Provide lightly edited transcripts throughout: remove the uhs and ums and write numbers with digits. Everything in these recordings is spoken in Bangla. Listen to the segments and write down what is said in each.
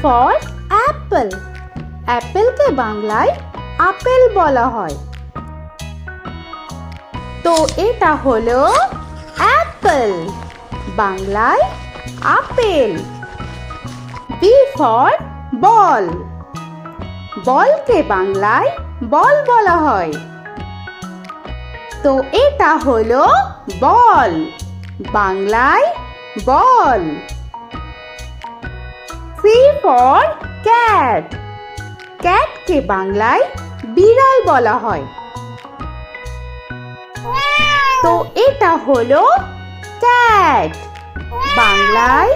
For Apple. অ্যাপেলকে বাংলায় আপেল বলা হয়। তো এটা হলো অ্যাপল, বাংলায় আপেল। B for ball. বলকে বাংলায় বল বলা হয়। তো এটা হলো বল, বাংলায় বল। C for cat. ক্যাটকে বাংলায় বিড়াল বলা হয়। তো এটা হলো ক্যাট, বাংলায়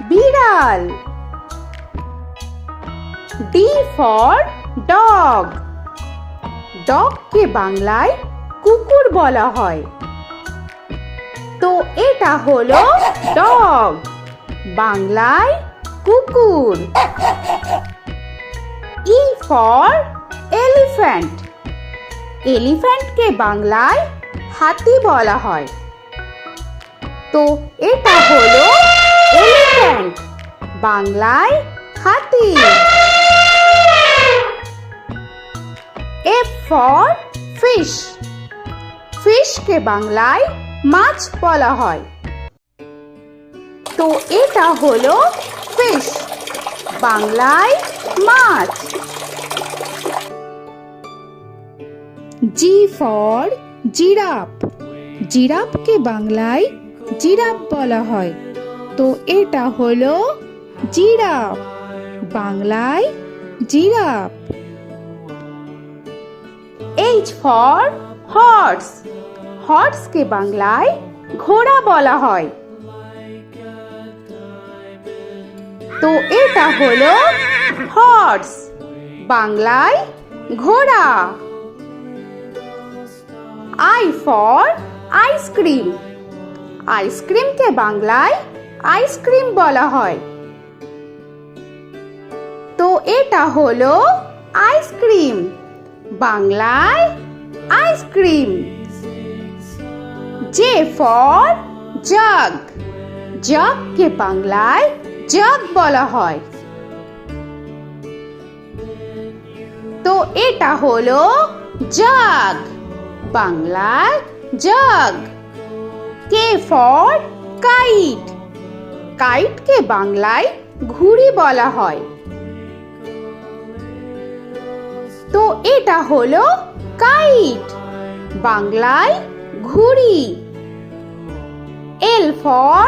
বিড়াল। D for dog. ডগকে বাংলায় কুকুর বলা হয়। তো এটা হলো ডগ, বাংলায় কুকুর। E for elephant. এলিফ্যান্টকে বাংলায় হাতি বলা হয়। তো এটা হলো এলিফ্যান্ট, বাংলায় হাতি। F for fish. ফিশকে বাংলায় মাছ বলা হয়। তো এটা হলো ফিশ, বাংলায় মাছ। G for giraffe. জিরাফকে বাংলায় জিরাফ বলা হয়। তো এটা হলো জিরাফ, বাংলায় জিরাফ। H for horse. হর্সকে বাংলায় ঘোড়া বলা হয়। তো এটা হলো হর্স, বাংলায় ঘোড়া। I for ice cream. আইসক্রিমকে বাংলায় আইসক্রিম বলা হয়। তো এটা হলো আইসক্রিম, বাংলায় আইসক্রিম। J for jug. জাগকে বাংলায় জাগ বলা হয়। তো এটা হলো জাগ, বাংলায় জাগ। K for kite. কাইটকে বাংলায় ঘুড়ি বলা হয়। তো এটা হলো কাইট, বাংলায় ঘুড়ি। L for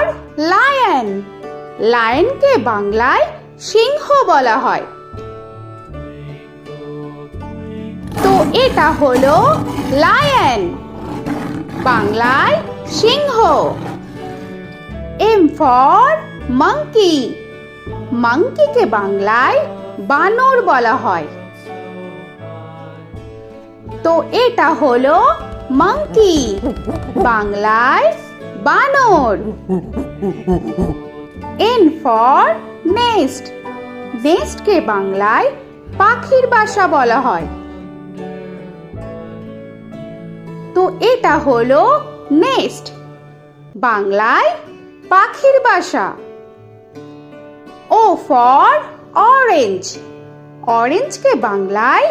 lion. লায়নকে বাংলায় সিংহ বলা হয়। তো এটা হলো লায়ন, বাংলায় সিংহ। M for monkey. মাঙ্কিকে বাংলায় বানর বলা হয়। তো এটা হলো মাঙ্কি, বাংলায় বানর। N for nest. নেস্টকে বাংলায় পাখির বাসা বলা হয়। তো এটা হলো নেস্ট, বাংলায় পাখির বাসা। O for orange. অরেঞ্জকে বাংলায়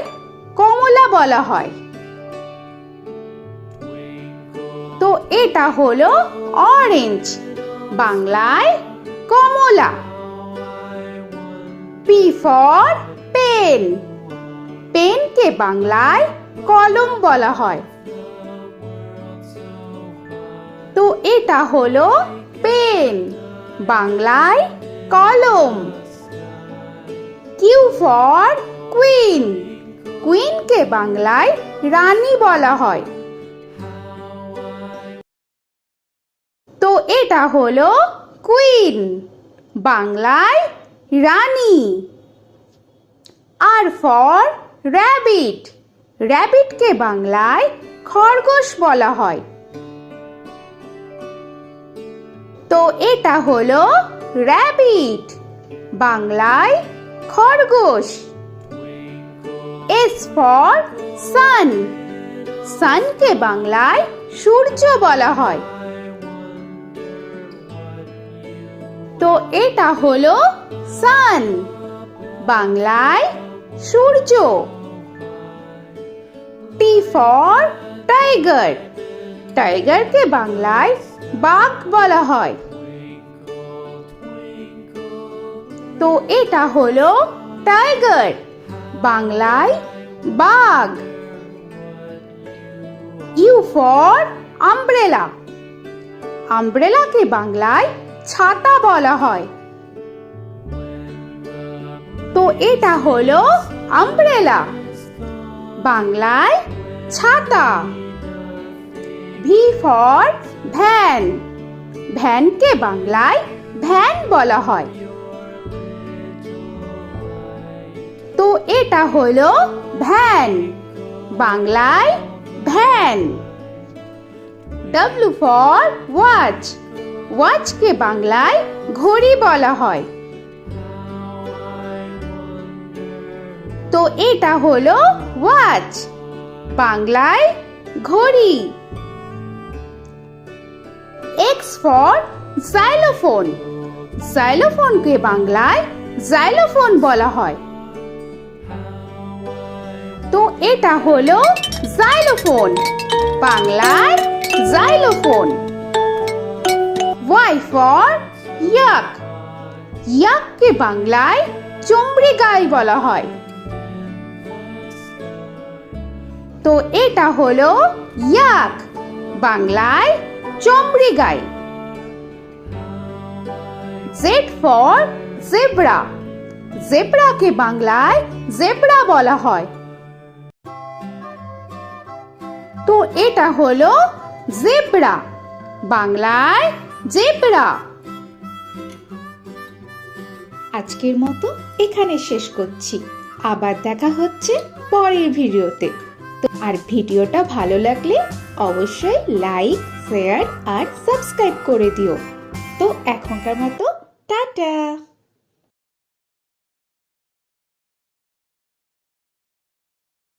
কমলা বলা হয়। তো এটা হলো অরেঞ্জ, বাংলায় কমলা। P for pen. পেনকে বাংলায় কলম বলা হয়। তো এটা হলো পেন, বাংলায় কলম। Q for queen. কুইনকে বাংলায় রানী বলা হয়। তো এটা হলো কুইন, বাংলায় রানী। আর ফর র‍্যাবিট। র‍্যাবিটকে বাংলায় খরগোশ বলা হয়। তো এটা হলো র‍্যাবিট, বাংলায় খরগোশ। S for sun. সানকে বাংলায় সূর্য বলা হয়। তো এটা হলো সান, বাংলায় সূর্য। টি ফর টাইগার, টাইগারকে বাংলায় বাঘ বলা হয়। তো এটা হলো টাইগার, বাংলায় বাঘ। ইউ ফর আমব্রেলা, আমব্রেলাকে বাংলায় ছাতা বলা হয়। তো এটা হলো আমব্রেলা, বাংলায় ছাতা। ভি ফর ভ্যান, ভ্যানকে বাংলায় ভ্যান বলা হয়। তো এটা হলো ভ্যান, বাংলায় ভ্যান। ডব্লিউ ফর ওয়াচ, ওয়াচকে বাংলায় ঘড়ি বলা হয়। তো এটা হলো ওয়াচ, বাংলায় ঘড়ি। এক্স ফর জাইলোফোন, জাইলোফোনকে বাংলায় জাইলোফোন বলা হয়। তো এটা হলো জাইলোফোন, বাংলায় জাইলোফোন। ওয়াই ফর ইয়াক, ইয়াককে বাংলায় চমড়ি গাই বলা হয়। তো এটা হলো ইয়াক, বাংলায় চমড়ি গাই। জেড ফর জেব্রা, জেব্রাকে বাংলায় জেব্রা বলা হয়। তো এটা হলো জেব্রা, বাংলায় জেব্রা। আজকের মতো এখানে শেষ করছি, আবার দেখা হচ্ছে পরের ভিডিওতে। তো আর ভিডিওটা ভালো লাগলে অবশ্যই লাইক, শেয়ার আর সাবস্ক্রাইব করে দিও। তো এখনকার মতো টাটা।